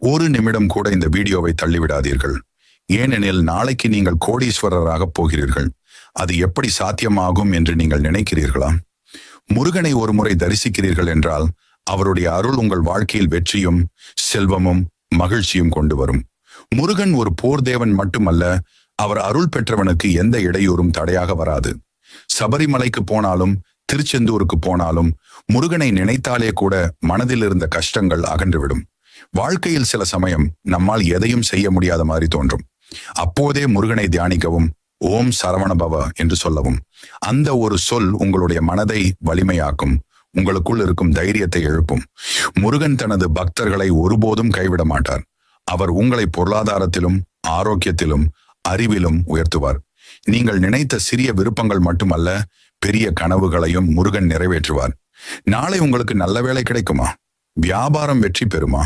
ஒரு நிமிடம் கூட இந்த வீடியோவை தள்ளிவிடாதீர்கள். ஏனெனில் நாளைக்கு நீங்கள் கோடீஸ்வரராக போகிறீர்கள். அது எப்படி சாத்தியமாகும் என்று நீங்கள் நினைக்கிறீர்களா? முருகனை ஒரு முறை தரிசிக்கிறீர்கள் என்றால் அவருடைய அருள் உங்கள் வாழ்க்கையில் வெற்றியும் செல்வமும் மகிழ்ச்சியும் கொண்டு வரும். முருகன் ஒரு போர் தேவன் மட்டுமல்ல, அவர் அருள் பெற்றவனுக்கு எந்த இடையூறும் தடையாக வராது. சபரிமலைக்கு போனாலும் திருச்செந்தூருக்கு போனாலும் முருகனை நினைத்தாலே கூட மனதில் இருந்த கஷ்டங்கள் அகன்றுவிடும். வாழ்க்கையில் சில சமயம் நம்மால் எதையும் செய்ய முடியாத மாதிரி தோன்றும். அப்போதே முருகனை தியானிக்கவும், ஓம் சரவணபவ என்று சொல்லவும். அந்த ஒரு சொல் உங்களுடைய மனதை வலிமையாக்கும், உங்களுக்குள் இருக்கும் தைரியத்தை எழுப்பும். முருகன் தனது பக்தர்களை ஒருபோதும் கைவிட மாட்டார். அவர் உங்களை பொருளாதாரத்திலும் ஆரோக்கியத்திலும் அறிவிலும் உயர்த்துவார். நீங்கள் நினைத்த சிறிய விருப்பங்கள் மட்டுமல்ல, பெரிய கனவுகளையும் முருகன் நிறைவேற்றுவார். நாளை உங்களுக்கு நல்ல வேலை கிடைக்குமா? வியாபாரம் வெற்றி பெறுமா?